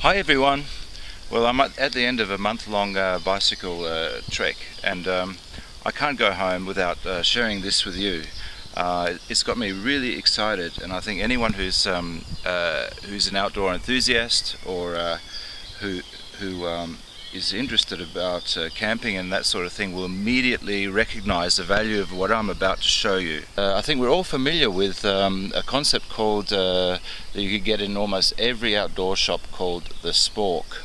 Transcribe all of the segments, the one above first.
Hi everyone. Well, I'm at the end of a month-long bicycle trek, and I can't go home without sharing this with you. It's got me really excited, and I think anyone who's an outdoor enthusiast or who is interested about camping and that sort of thing will immediately recognize the value of what I'm about to show you. I think we're all familiar with a concept called that you could get in almost every outdoor shop called the spork.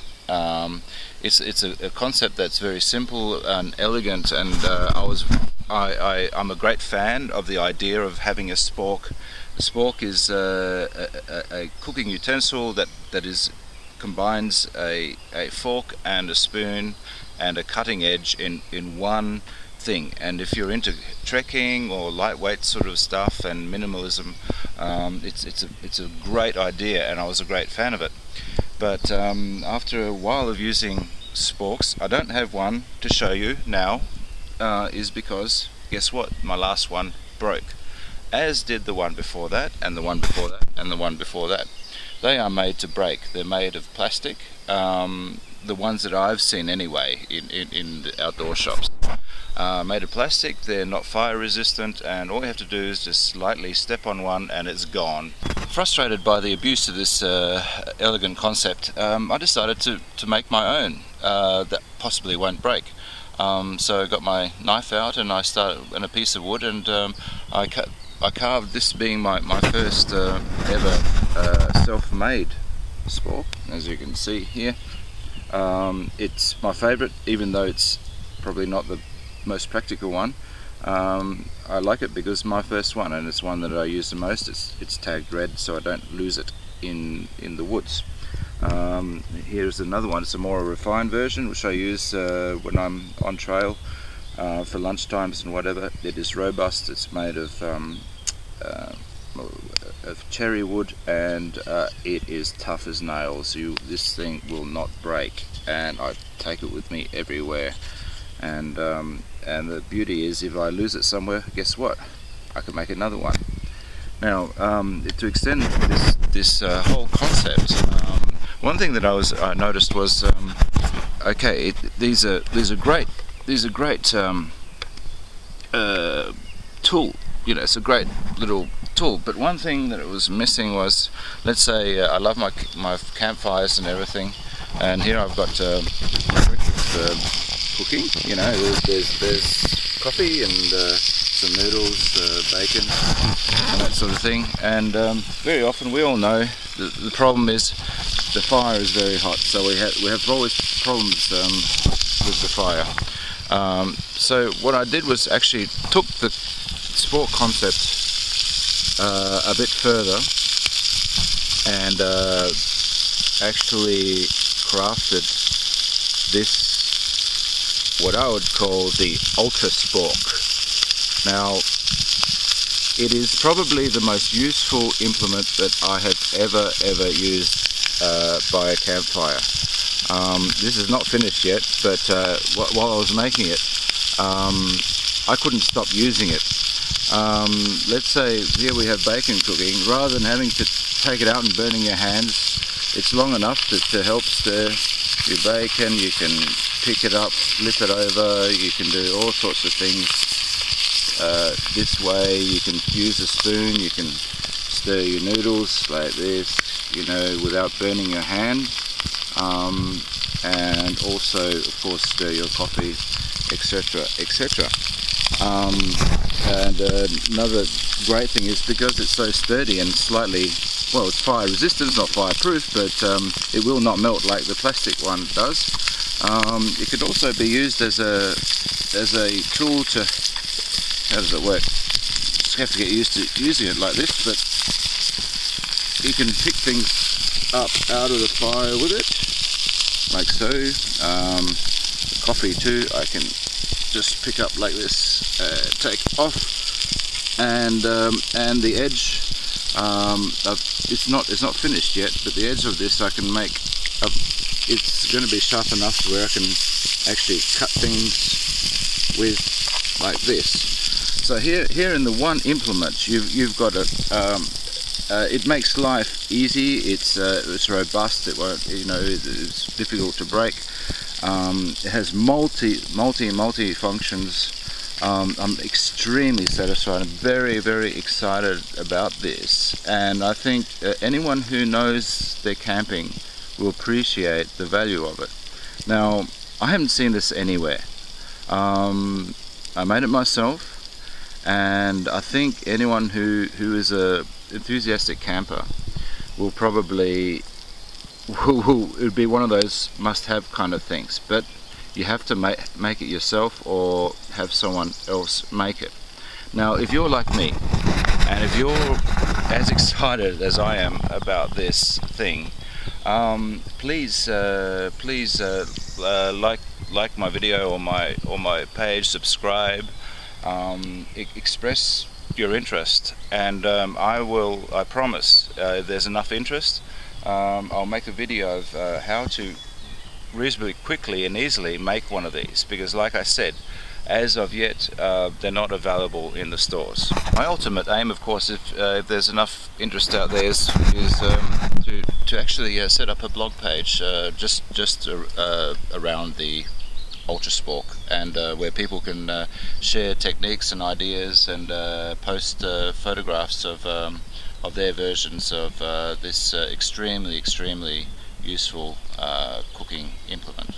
It's a concept that's very simple and elegant, and I'm a great fan of the idea of having a spork. A spork is a cooking utensil that combines a fork and a spoon and a cutting edge in one thing. And if you're into trekking or lightweight sort of stuff and minimalism, it's a great idea, and I was a great fan of it. But after a while of using sporks, I don't have one to show you now, is because guess what, my last one broke, as did the one before that, and the one before that, and the one before that. They are made to break. They're made of plastic, the ones that I've seen anyway in the outdoor shops. Made of plastic, they're not fire resistant, and all you have to do is just lightly step on one and it's gone. Frustrated by the abuse of this elegant concept, I decided to make my own that possibly won't break. So I got my knife out and and a piece of wood, and I carved this, being my first ever self-made spork, as you can see here. It's my favourite, even though it's probably not the most practical one. I like it because it's my first one, and it's one that I use the most. It's tagged red, so I don't lose it in the woods. Here's another one. It's a more refined version, which I use when I'm on trail for lunchtimes and whatever. It is robust. It's made of cherry wood, and it is tough as nails. This thing will not break, and I take it with me everywhere. And the beauty is, if I lose it somewhere, guess what? I can make another one. Now, to extend this whole concept, one thing that I noticed was, okay, these are great tool. You know, it's a great little tool, but one thing that it was missing was, let's say I love my campfires and everything, and here I've got cooking. You know, there's coffee and some noodles, bacon, and that sort of thing. And very often, we all know the problem is the fire is very hot, so we have always problems with the fire. So what I did was actually took the spork concept a bit further, and actually crafted this, what I would call the ULTRA SPORK. Now, it is probably the most useful implement that I have ever used by a campfire. This is not finished yet, but while I was making it, I couldn't stop using it. Let's say here we have bacon cooking. Rather than having to take it out and burning your hands, it's long enough to help stir your bacon. You can pick it up, flip it over, you can do all sorts of things this way. You can use a spoon, you can stir your noodles like this, you know, without burning your hand, and also of course stir your coffee, etc, etc. And another great thing is, because it's so sturdy and slightly, well, it's fire resistant, not fireproof, but it will not melt like the plastic one does. It could also be used as a tool to, how does it work? Just have to get used to using it like this, but you can pick things up out of the fire with it, like so. Coffee too, I can just pick up like this, take off, and the edge, it's not finished yet, but the edge of this I can make it's going to be sharp enough where I can actually cut things with like this. So here in the one implement, you've got it makes life easy. It's robust. It won't, it's difficult to break. It has multi functions. I'm extremely satisfied. I'm very excited about this, and I think anyone who knows their camping will appreciate the value of it. Now, I haven't seen this anywhere. I made it myself, and I think anyone who is a enthusiastic camper will probably it would be one of those must-have kind of things, but you have to make it yourself or have someone else make it. Now, if you're like me, and if you're as excited as I am about this thing, please like my video or my page, subscribe, express your interest, and I promise, if there's enough interest, I'll make a video of how to reasonably quickly and easily make one of these, because like I said, as of yet they're not available in the stores. My ultimate aim, of course, if there's enough interest out there, is to actually set up a blog page just around the ULTRA SPORK, and where people can share techniques and ideas and post photographs of their versions of this extremely useful cooking implement.